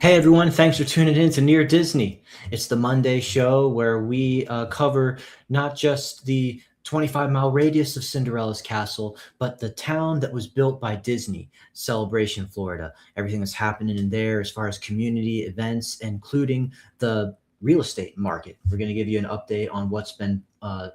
Hey everyone, thanks for tuning in to Near Disney. It's the Monday show where we cover not just the 25-mile radius of Cinderella's castle, but the town that was built by Disney, Celebration, Florida. Everything that's happening in there as far as community events, including the real estate market. We're going to give you an update on what's been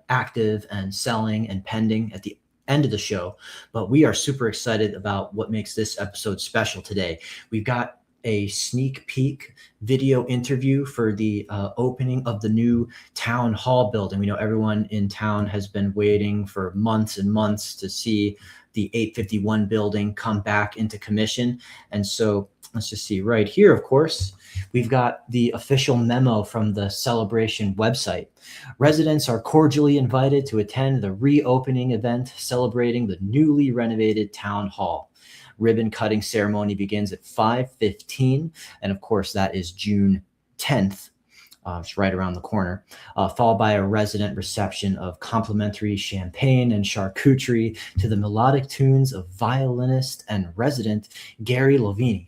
active and selling and pending at the end of the show. But we are super excited about what makes this episode special today. We've got a sneak peek video interview for the opening of the new town hall building. We know everyone in town has been waiting for months and months to see the 851 building come back into commission. And so let's just see right here, of course, we've got the official memo from the Celebration website. Residents are cordially invited to attend the reopening event celebrating the newly renovated town hall. Ribbon cutting ceremony begins at 5:15, and of course that is June 10th. It's right around the corner, followed by a resident reception of complimentary champagne and charcuterie to the melodic tunes of violinist and resident Gary Lovini.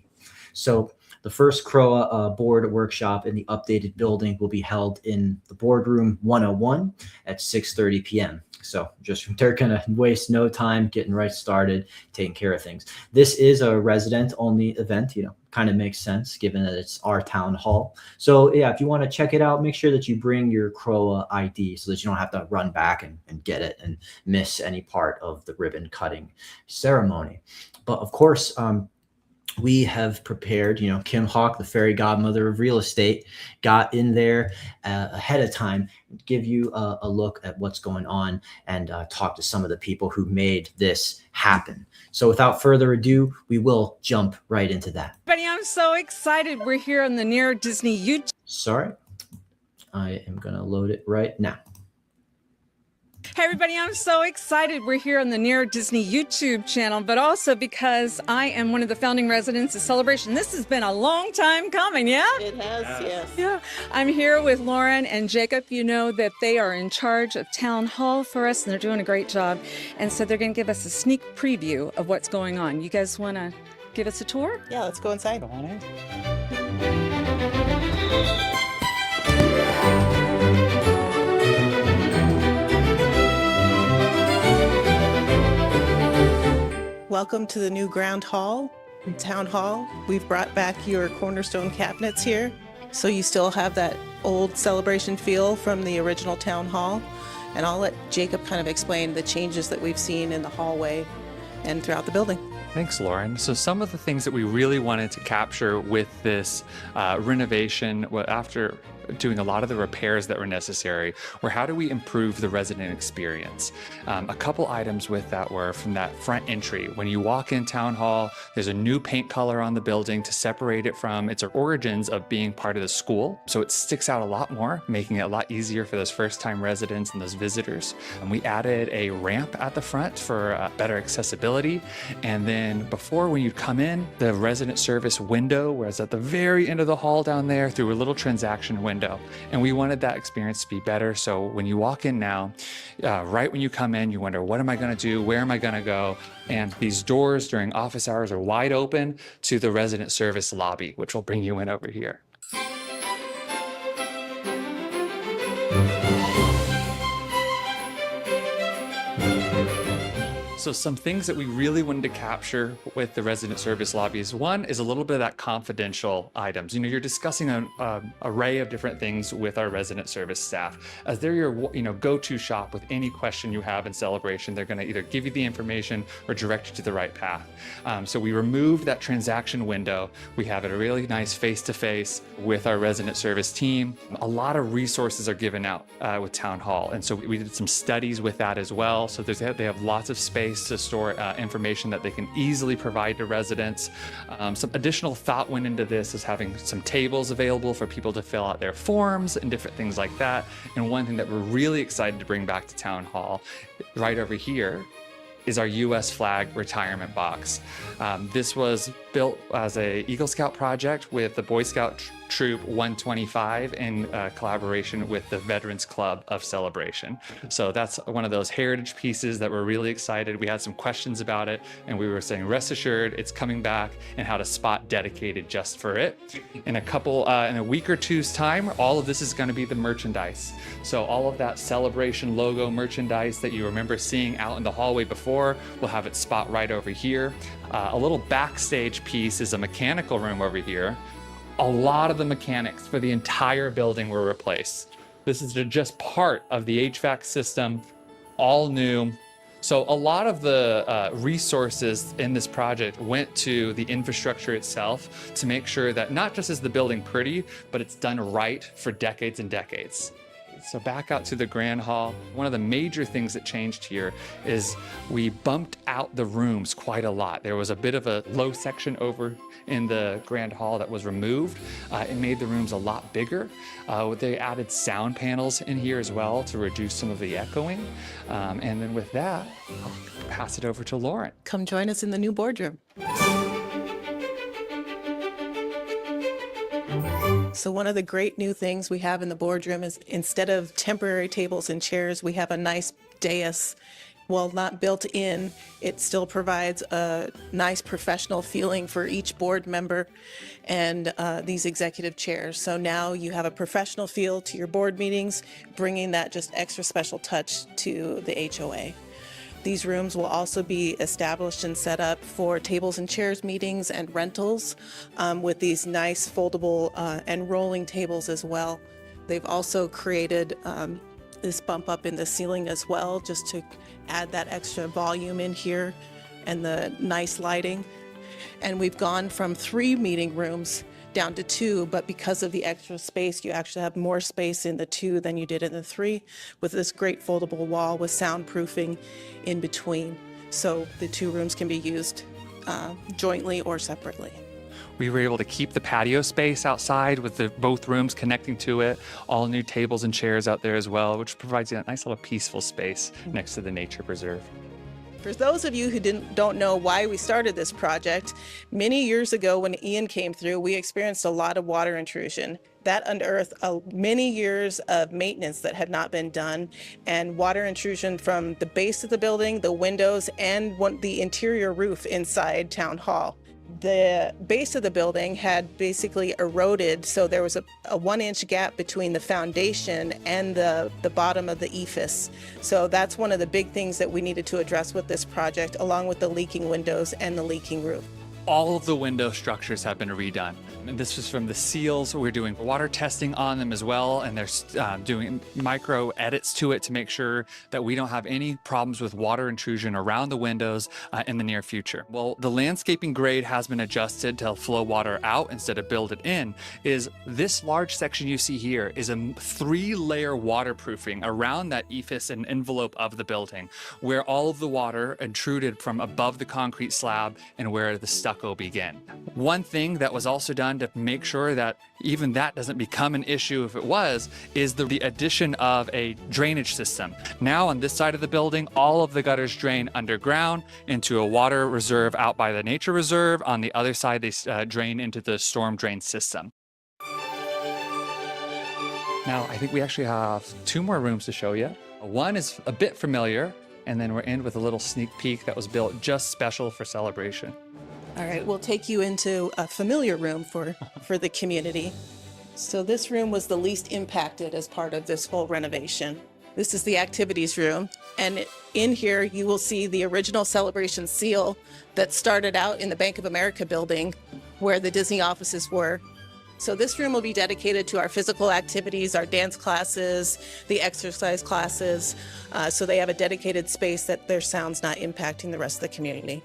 So the first CROA board workshop in the updated building will be held in the boardroom 101 at 6:30 p.m. So they're going to waste no time getting right started, taking care of things. This is a resident only event, kind of makes sense given that it's our town hall. So yeah, if you want to check it out, make sure that you bring your CROA ID so that you don't have to run back and get it and miss any part of the ribbon cutting ceremony. But of course, we have prepared, Kim Hawk, the fairy godmother of real estate, got in there ahead of time, give you a look at what's going on and talk to some of the people who made this happen. So without further ado, we will jump right into that. Everybody, I'm so excited. We're here on the Near Disney YouTube. Sorry, I am going to load it right now. Hey everybody, I'm so excited. We're here on the Near Disney YouTube channel, but also because I am one of the founding residents of Celebration. This has been a long time coming, yeah? It has, yes. Yeah. I'm here with Lauren and Jacob. You know that they are in charge of Town Hall for us, and they're doing a great job. And so they're going to give us a sneak preview of what's going on. You guys want to give us a tour? Yeah, let's go inside. Go on in. Welcome to the new Grand Hall, Town Hall. We've brought back your cornerstone cabinets here, so you still have that old Celebration feel from the original Town Hall. And I'll let Jacob kind of explain the changes that we've seen in the hallway and throughout the building. Thanks, Lauren. So some of the things that we really wanted to capture with this renovation, after doing a lot of the repairs that were necessary, were how do we improve the resident experience? A couple items with that were from that front entry. When you walk in Town Hall, there's a new paint color on the building to separate it from its origins of being part of the school. So it sticks out a lot more, making it a lot easier for those first-time residents and those visitors. And we added a ramp at the front for better accessibility. And then before, when you come in, the resident service window was at the very end of the hall down there through a little transaction window. And we wanted that experience to be better. So when you walk in now, right when you come in, you wonder, what am I going to do? Where am I going to go? And these doors during office hours are wide open to the resident service lobby, which will bring you in over here. So some things that we really wanted to capture with the resident service lobbies. One is a little bit of that confidential items. You're discussing an array of different things with our resident service staff. As they're your go-to shop with any question you have in Celebration, they're going to either give you the information or direct you to the right path. So we removed that transaction window. We have a really nice face-to-face with our resident service team. A lot of resources are given out with Town Hall. And so we did some studies with that as well. So they have lots of space to store information that they can easily provide to residents. Some additional thought went into this as having some tables available for people to fill out their forms and different things like that. And one thing that we're really excited to bring back to Town Hall, right over here, is our U.S. flag retirement box. This was built as a Eagle Scout project with the Boy Scout Troop 125 in collaboration with the Veterans Club of Celebration. So that's one of those heritage pieces that we're really excited. We had some questions about it, and we were saying, rest assured, it's coming back, and had a spot dedicated just for it. In a week or two's time, all of this is going to be the merchandise. So all of that Celebration logo merchandise that you remember seeing out in the hallway before, we'll have it spot right over here. A little backstage piece is a mechanical room over here. A lot of the mechanics for the entire building were replaced. This is just part of the HVAC system, all new. So a lot of the resources in this project went to the infrastructure itself to make sure that not just is the building pretty, but it's done right for decades and decades. So back out to the Grand Hall, one of the major things that changed here is we bumped out the rooms quite a lot. There was a bit of a low section over in the Grand Hall that was removed. It made the rooms a lot bigger. They added sound panels in here as well to reduce some of the echoing. And then with that, I'll pass it over to Lauren. Come join us in the new boardroom. So one of the great new things we have in the boardroom is instead of temporary tables and chairs, we have a nice dais. While not built in, it still provides a nice professional feeling for each board member and these executive chairs. So now you have a professional feel to your board meetings, bringing that just extra special touch to the HOA. These rooms will also be established and set up for tables and chairs meetings and rentals with these nice foldable and rolling tables as well. They've also created this bump up in the ceiling as well, just to add that extra volume in here and the nice lighting. And we've gone from 3 meeting rooms down to 2, but because of the extra space, you actually have more space in the 2 than you did in the 3, with this great foldable wall with soundproofing in between. So the 2 rooms can be used jointly or separately. We were able to keep the patio space outside with both rooms connecting to it, all new tables and chairs out there as well, which provides you a nice little peaceful space next to the nature preserve. For those of you who don't know why we started this project, many years ago when Ian came through, we experienced a lot of water intrusion. That unearthed many years of maintenance that had not been done, and water intrusion from the base of the building, the windows, and the interior roof inside Town Hall. The base of the building had basically eroded, so there was a 1-inch gap between the foundation and the bottom of the ephes. So that's one of the big things that we needed to address with this project, along with the leaking windows and the leaking roof. All of the window structures have been redone. And this was from the seals. We're doing water testing on them as well, and they're doing micro edits to it to make sure that we don't have any problems with water intrusion around the windows in the near future. Well, the landscaping grade has been adjusted to flow water out instead of build it in. Is this large section you see here is a 3-layer waterproofing around that ephes and envelope of the building, where all of the water intruded from above the concrete slab and where the stucco began. One thing that was also done to make sure that even that doesn't become an issue if it was, is the addition of a drainage system. Now on this side of the building, all of the gutters drain underground into a water reserve out by the nature reserve. On the other side, they drain into the storm drain system. Now, I think we actually have 2 more rooms to show you. One is a bit familiar, and then we're in with a little sneak peek that was built just special for Celebration. All right, we'll take you into a familiar room for the community. So this room was the least impacted as part of this whole renovation. This is the activities room, and in here you will see the original Celebration seal that started out in the Bank of America building where the Disney offices were. So this room will be dedicated to our physical activities, our dance classes, the exercise classes, so they have a dedicated space that their sound's not impacting the rest of the community.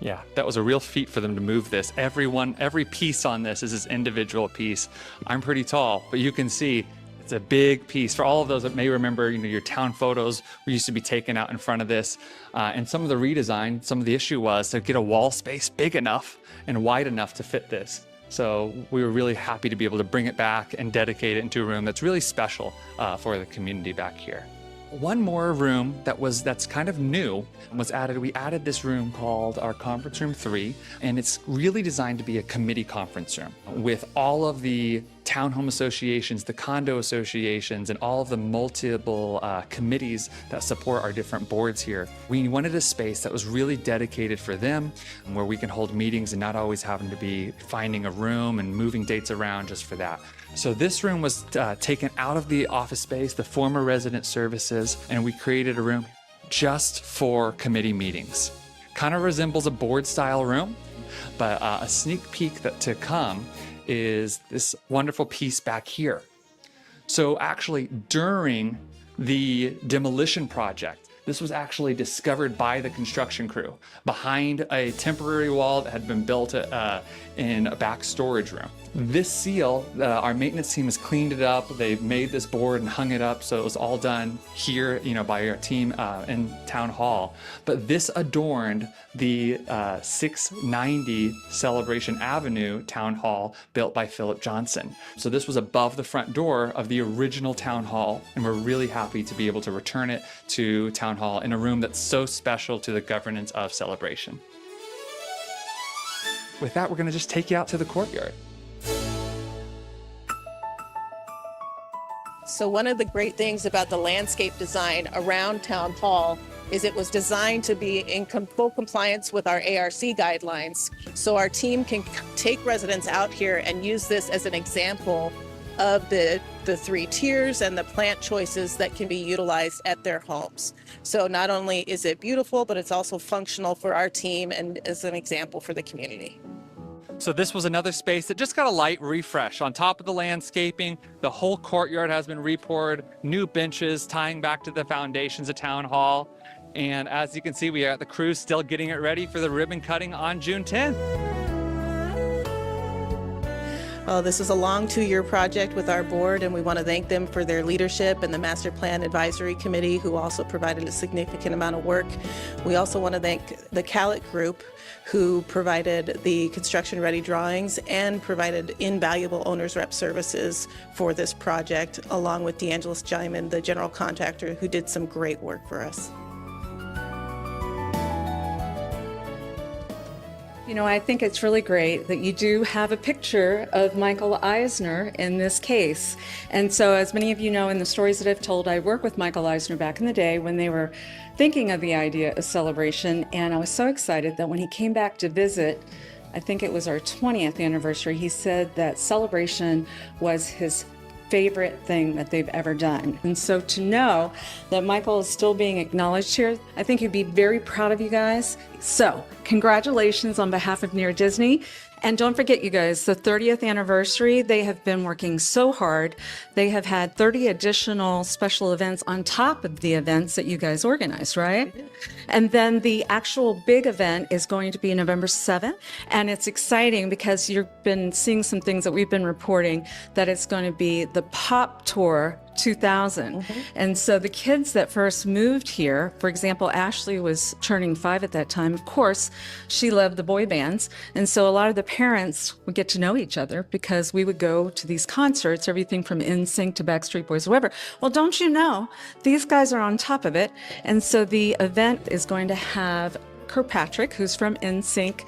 Yeah, that was a real feat for them to move this. Every piece on this is this individual piece. I'm pretty tall, but you can see it's a big piece. For all of those that may remember, your town photos used to be taken out in front of this. And some of the redesign, some of the issue was to get a wall space big enough and wide enough to fit this. So we were really happy to be able to bring it back and dedicate it into a room that's really special for the community back here. One more room that's kind of new was added. We added this room called our Conference Room 3, and it's really designed to be a committee conference room with all of the townhome associations, the condo associations, and all of the multiple committees that support our different boards here. We wanted a space that was really dedicated for them, where we can hold meetings and not always having to be finding a room and moving dates around just for that. So this room was taken out of the office space, the former resident services, and we created a room just for committee meetings. Kind of resembles a board style room, but a sneak peek to come is this wonderful piece back here. So actually during the demolition project, this was actually discovered by the construction crew behind a temporary wall that had been built in a back storage room. This seal, our maintenance team has cleaned it up. They've made this board and hung it up, so it was all done here, by our team in Town Hall. But this adorned the 690 Celebration Avenue Town Hall built by Philip Johnson. So this was above the front door of the original Town Hall, and we're really happy to be able to return it to Town Hall in a room that's so special to the governance of Celebration. With that, we're going to just take you out to the courtyard. So one of the great things about the landscape design around Town Hall is it was designed to be in full compliance with our ARC guidelines. So our team can take residents out here and use this as an example of the 3 tiers and the plant choices that can be utilized at their homes. So not only is it beautiful, but it's also functional for our team and as an example for the community. So this was another space that just got a light refresh. On top of the landscaping, the whole courtyard has been repoured, new benches tying back to the foundations of Town Hall. And as you can see, we got the crew still getting it ready for the ribbon cutting on June 10th. Well, this is a long 2-year project with our board, and we want to thank them for their leadership and the Master Plan Advisory Committee, who also provided a significant amount of work. We also want to thank the Callett Group, who provided the construction-ready drawings and provided invaluable owner's rep services for this project, along with DeAngelis Jaiman, the general contractor, who did some great work for us. I think it's really great that you do have a picture of Michael Eisner in this case. And so, as many of you know in the stories that I've told, I worked with Michael Eisner back in the day when they were thinking of the idea of Celebration. And I was so excited that when he came back to visit, I think it was our 20th anniversary, he said that Celebration was his favorite thing that they've ever done. And so to know that Michael is still being acknowledged here, I think he'd be very proud of you guys. So congratulations on behalf of Near Disney. And don't forget, you guys, the 30th anniversary, they have been working so hard. They have had 30 additional special events on top of the events that you guys organize, right? And then the actual big event is going to be November 7th. And it's exciting because you've been seeing some things that we've been reporting, that it's going to be the Pop Tour 2000. And so the kids that first moved here, for example, Ashley was turning 5 at that time. Of course, she loved the boy bands. And so a lot of the parents would get to know each other because we would go to these concerts, everything from NSYNC to Backstreet Boys, whatever. Well, don't you know, these guys are on top of it. And so the event is going to have Kirkpatrick, who's from NSYNC.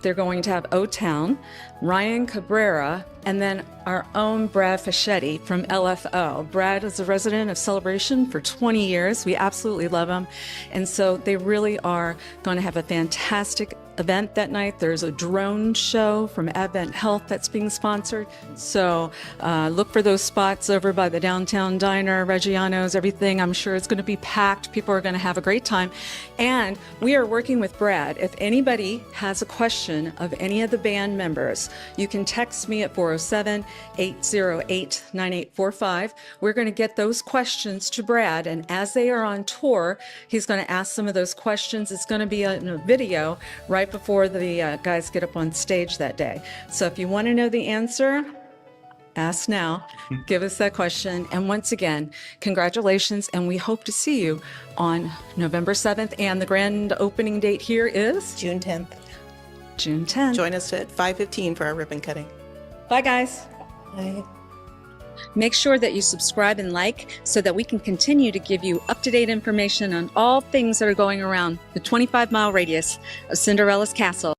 They're going to have O-Town, Ryan Cabrera, and then our own Brad Fischetti from LFO. Brad is a resident of Celebration for 20 years. We absolutely love him. And so they really are going to have a fantastic event that night. There's a drone show from Advent Health that's being sponsored. So look for those spots over by the downtown diner, Reggiano's, everything. I'm sure it's going to be packed. People are going to have a great time. And we are working with Brad. If anybody has a question of any of the band members, you can text me at 407-808-9845. We're going to get those questions to Brad. And as they are on tour, he's going to ask some of those questions. It's going to be in a video right before the guys get up on stage that day. So if you want to know the answer, ask now. Give us that question. And once again, congratulations. And we hope to see you on November 7th. And the grand opening date here is June 10th. June 10th. Join us at 5:15 for our ribbon cutting. Bye, guys. Bye. Make sure that you subscribe and like so that we can continue to give you up-to-date information on all things that are going around the 25-mile radius of Cinderella's castle.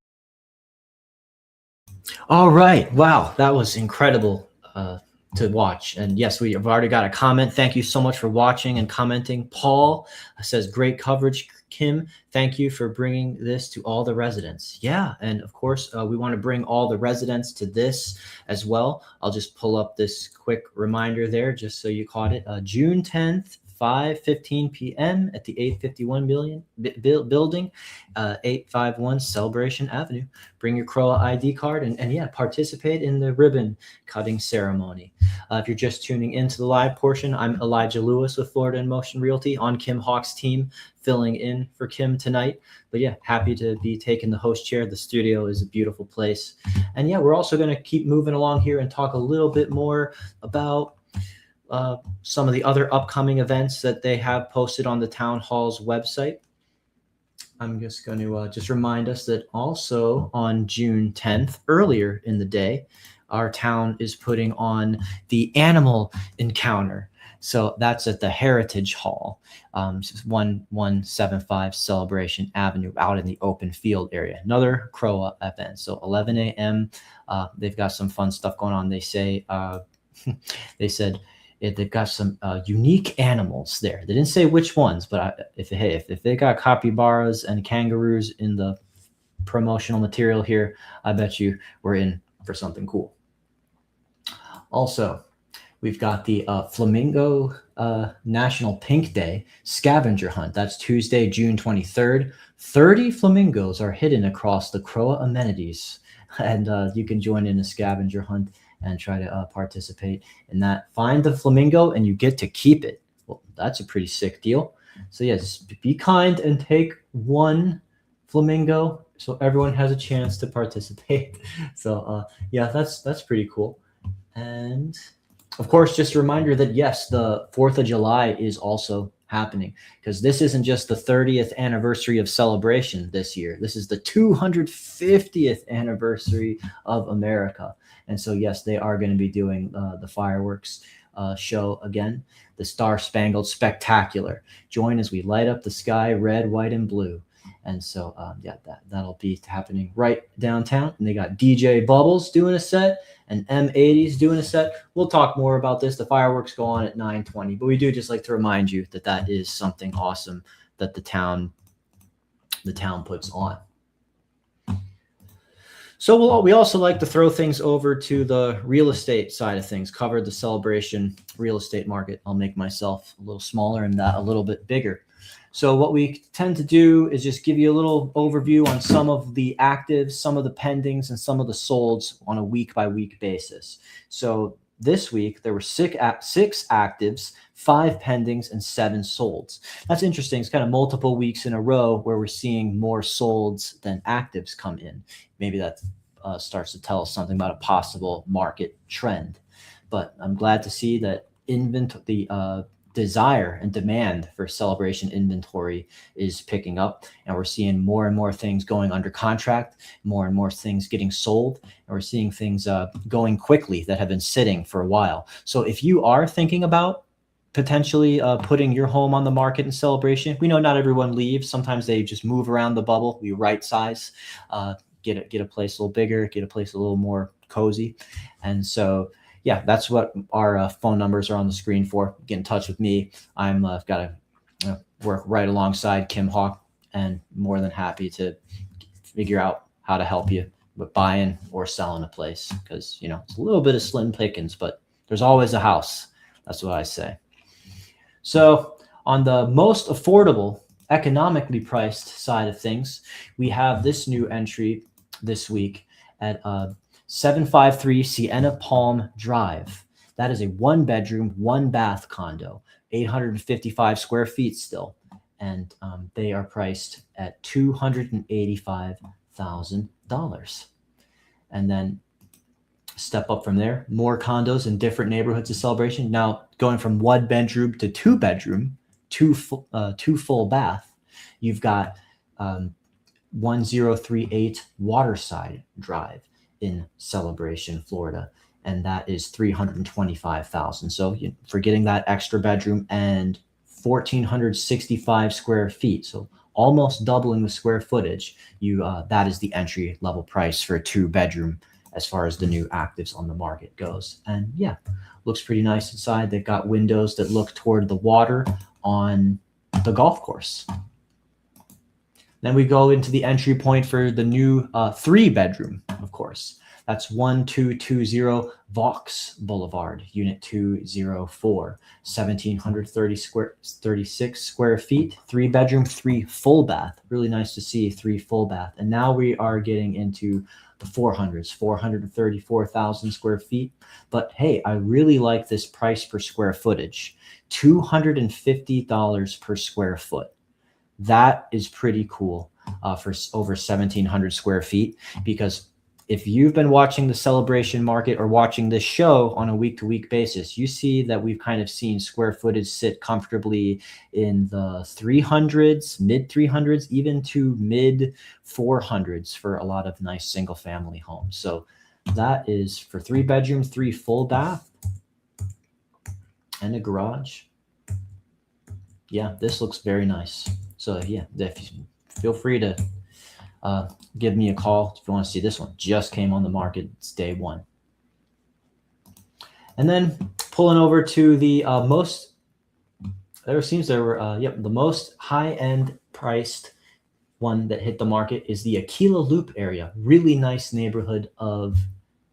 All right. Wow, that was incredible to watch. And yes, we have already got a comment. Thank you so much for watching and commenting. Paul says, great coverage, Kim. Thank you for bringing this to all the residents. Yeah, and of course, we want to bring all the residents to this as well. I'll just pull up this quick reminder there just so you caught it. June 10th, 5:15 p.m. at the 851 building, 851 Celebration Avenue. Bring your CROA ID card and yeah, participate in the ribbon cutting ceremony. If you're just tuning into the live portion, I'm Elijah Lewis with Florida in Motion Realty on Kim Hawk's team, filling in for Kim tonight. But yeah, happy to be taking the host chair. The studio is a beautiful place. And yeah, we're also going to keep moving along here and talk a little bit more about some of the other upcoming events that they have posted on the town hall's website. I'm just going to just remind us that also on June 10th, earlier in the day, our town is putting on the animal encounter. So that's at the Heritage Hall, 1175 Celebration Avenue, out in the open field area. Another CROA event. So 11 a.m. They've got some fun stuff going on. They say, they said, they've got some unique animals there. They didn't say which ones, but if they got capybaras and kangaroos in the promotional material here, I bet you we're in for something cool. Also, we've got the Flamingo National Pink Day scavenger hunt. That's Tuesday, June 23rd. 30 flamingos are hidden across the CROA amenities, and you can join in a scavenger hunt and try to participate in that. Find the flamingo and you get to keep it. Well, that's a pretty sick deal. So yeah, just be kind and take one flamingo so everyone has a chance to participate. So yeah, that's pretty cool. And of course, just a reminder that yes, the 4th of July is also happening, because this isn't just the 30th anniversary of celebration this year. This is the 250th anniversary of America. And so, yes, they are going to be doing the fireworks show again, the Star Spangled Spectacular. Join as we light up the sky red, white, and blue. And so, yeah, that'll be happening right downtown. And they got DJ Bubbles doing a set and M80s doing a set. We'll talk more about this. The fireworks go on at 9:20, but we do just like to remind you that that is something awesome that the town puts on. So we also like to throw things over to the real estate side of things, cover the celebration real estate market. I'll make myself a little smaller and that a little bit bigger. So what we tend to do is just give you a little overview on some of the actives, some of the pendings, and some of the solds on a week-by-week basis. So this week, there were 6 actives, 5 pendings, and 7 solds. That's interesting. It's kind of multiple weeks in a row where we're seeing more solds than actives come in. Maybe that starts to tell us something about a possible market trend. But I'm glad to see that the desire and demand for celebration inventory is picking up, and we're seeing more and more things going under contract, more and more things getting sold, and we're seeing things going quickly that have been sitting for a while. So if you are thinking about potentially putting your home on the market in celebration, we know not everyone leaves. Sometimes they just move around the bubble. We right size, get a place a little bigger, get a place a little more cozy. And so yeah, that's what our phone numbers are on the screen for. Get in touch with me. I'm got to work right alongside Kim Hawk, and more than happy to figure out how to help you with buying or selling a place, because you know it's a little bit of slim pickings, but there's always a house. That's what I say. So on the most affordable, economically priced side of things, we have this new entry this week at 753 Sienna Palm Drive. That is a 1-bedroom, 1-bath condo, 855 square feet still. And they are priced at $285,000. And then step up from there, more condos in different neighborhoods of celebration. Now going from 1-bedroom to 2-bedroom, two full bath, you've got 1038 Waterside Drive in Celebration, Florida. and that is $325,000. So for getting that extra bedroom and 1,465 square feet, so almost doubling the square footage, that is the entry level price for a 2-bedroom as far as the new actives on the market goes. And yeah, looks pretty nice inside. They've got windows that look toward the water on the golf course. Then we go into the entry point for the new 3-bedroom, of course. That's 1220 Vaux Boulevard, Unit 204, 1,736 square feet, 3-bedroom, 3 full bath. Really nice to see 3 full bath. And now we are getting into the 400s, 434,000 square feet. But hey, I really like this price per square footage, $250 per square foot. That is pretty cool for over 1,700 square feet, because if you've been watching the celebration market or watching this show on a week-to-week basis, you see that we've kind of seen square footage sit comfortably in the 300s, mid 300s, even to mid 400s for a lot of nice single-family homes. So that is for 3-bedroom, 3 full bath, and a garage. Yeah, this looks very nice. So yeah, feel free to give me a call if you want to see this one. Just came on the market. It's day 1. And then pulling over to the the most high-end priced one that hit the market is the Aquila Loop area. Really nice neighborhood of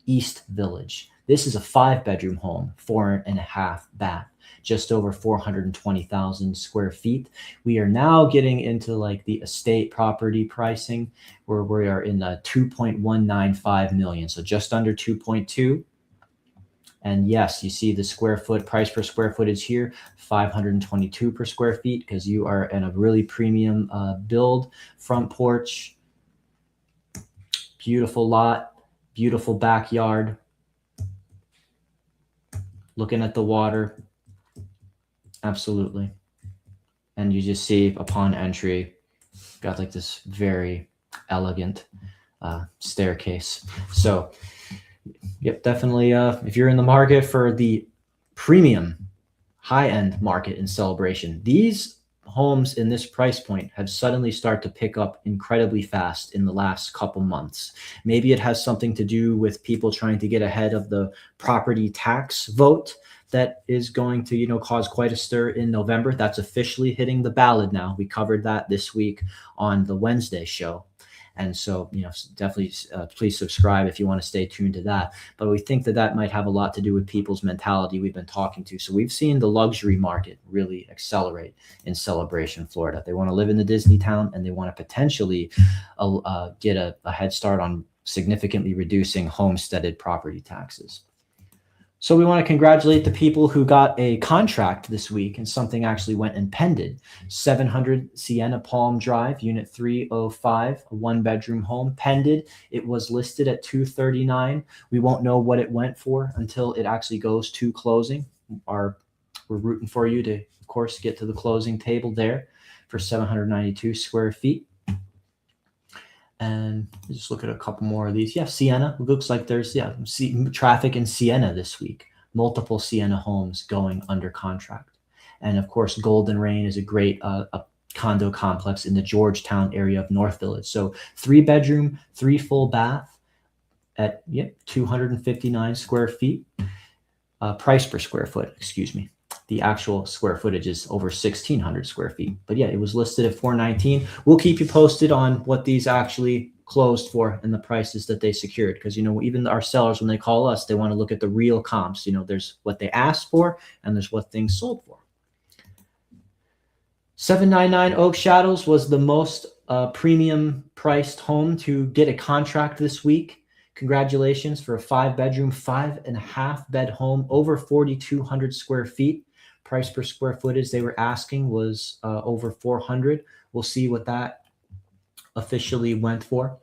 East Village. This is a 5-bedroom home, 4.5 bath, just over 420,000 square feet. We are now getting into like the estate property pricing, where we are in the 2.195 million. So just under 2.2. And yes, you see the square foot price per square footage here, 522 per square feet, because you are in a really premium build. Front porch, beautiful lot, beautiful backyard, looking at the water. Absolutely. And you just see upon entry, got like this very elegant staircase. So yep, definitely if you're in the market for the premium high-end market in Celebration, these homes in this price point have suddenly started to pick up incredibly fast in the last couple months. Maybe it has something to do with people trying to get ahead of the property tax vote that is going to, cause quite a stir in November. That's officially hitting the ballot now. We covered that this week on the Wednesday show. And so, definitely please subscribe if you want to stay tuned to that. But we think that might have a lot to do with people's mentality we've been talking to. So we've seen the luxury market really accelerate in Celebration, Florida. They want to live in the Disney town, and they want to potentially get a head start on significantly reducing homesteaded property taxes. So we want to congratulate the people who got a contract this week, and something actually went and pended. 700 Sienna Palm Drive, Unit 305, a 1-bedroom home, pended. It was listed at $239. We won't know what it went for until it actually goes to closing. We're rooting for you to, of course, get to the closing table there for 792 square feet. And just look at a couple more of these. Yeah, Sienna. It looks like there's traffic in Sienna this week. Multiple Sienna homes going under contract. And of course, Golden Rain is a great a condo complex in the Georgetown area of North Village. So 3-bedroom, 3 full bath at 259 square feet. Price per square foot, excuse me. The actual square footage is over 1,600 square feet. But yeah, it was listed at $419. We'll keep you posted on what these actually closed for and the prices that they secured. Because, even our sellers, when they call us, they want to look at the real comps. There's what they asked for, and there's what things sold for. 799 Oak Shadows was the most premium priced home to get a contract this week. Congratulations for a 5-bedroom, 5.5 bed home, over 4,200 square feet. Price per square footage they were asking was over 400. We'll see what that officially went for.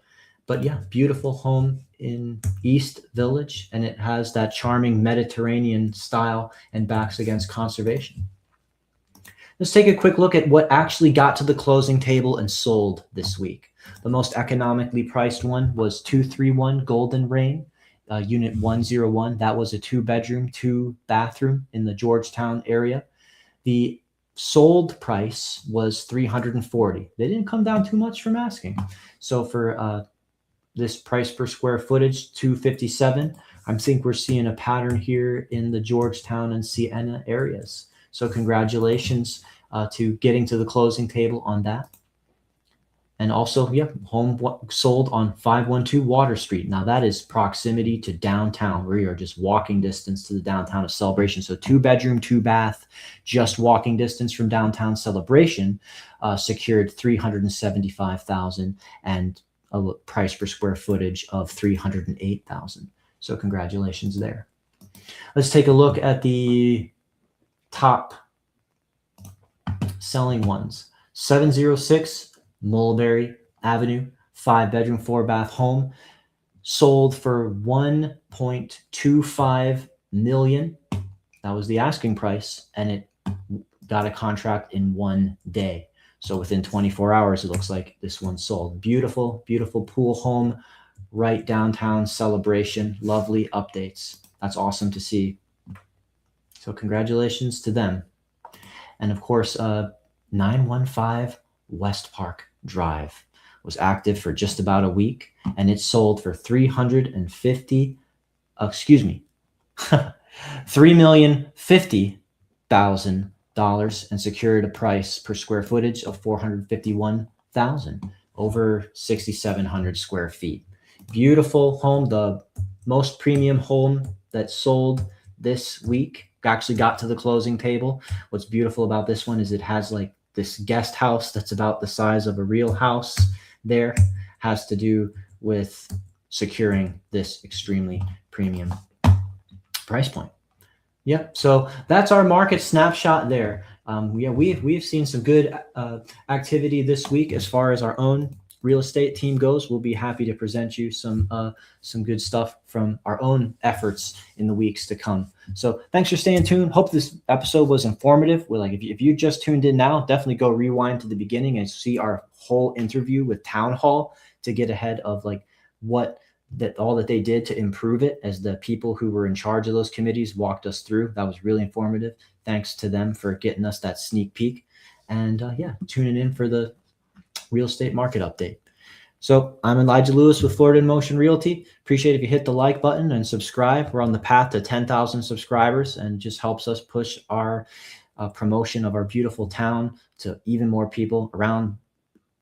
But yeah, beautiful home in East Village, and it has that charming Mediterranean style and backs against conservation. Let's take a quick look at what actually got to the closing table and sold this week. The most economically priced one was 231 Golden Rain, unit 101. That was a 2-bedroom, 2-bathroom in the Georgetown area. The sold price was $340. They didn't come down too much from asking. So for this price per square footage, $257. I think we're seeing a pattern here in the Georgetown and Siena areas. So congratulations to getting to the closing table on that. And also, home sold on 512 Water Street. Now that is proximity to downtown. We are just walking distance to the downtown of Celebration. So 2-bedroom, 2-bath, just walking distance from downtown Celebration, secured $375,000 and a price per square footage of $308,000. So congratulations there. Let's take a look at the top selling ones. 706 Mulberry Avenue, 5-bedroom, 4-bath home, sold for $1.25 million. That was the asking price, and it got a contract in 1 day. So within 24 hours, it looks like this one sold. Beautiful, beautiful pool home, right downtown Celebration. Lovely updates. That's awesome to see. So congratulations to them. And of course, 915 West Park Drive was active for just about a week, and it sold for $3,050,000 and secured a price per square footage of $451,000, over 6,700 square feet. Beautiful home, the most premium home that sold this week. Actually got to the closing table. What's beautiful about this one is it has like this guest house that's about the size of a real house there. Has to do with securing this extremely premium price point. Yep. So that's our market snapshot there. We've seen some good activity this week as far as our own real estate team goes. We'll be happy to present you some good stuff from our own efforts in the weeks to come. So thanks for staying tuned. Hope this episode was informative. If you just tuned in now, definitely go rewind to the beginning and see our whole interview with Town Hall to get ahead of all that they did to improve it, as the people who were in charge of those committees walked us through. That was really informative. Thanks to them for getting us that sneak peek. And tuning in for the real estate market update. So I'm Elijah Lewis with Florida in Motion Realty. Appreciate if you hit the like button and subscribe. We're on the path to 10,000 subscribers, and just helps us push our promotion of our beautiful town to even more people around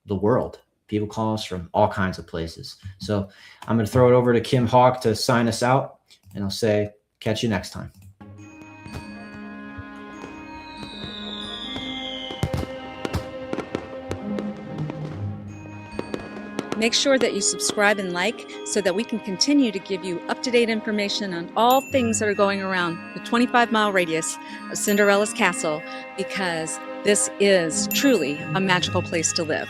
the world. People call us from all kinds of places. So I'm going to throw it over to Kim Hawk to sign us out, and I'll say, catch you next time. Make sure that you subscribe and like so that we can continue to give you up-to-date information on all things that are going around the 25-mile radius of Cinderella's castle, because this is truly a magical place to live.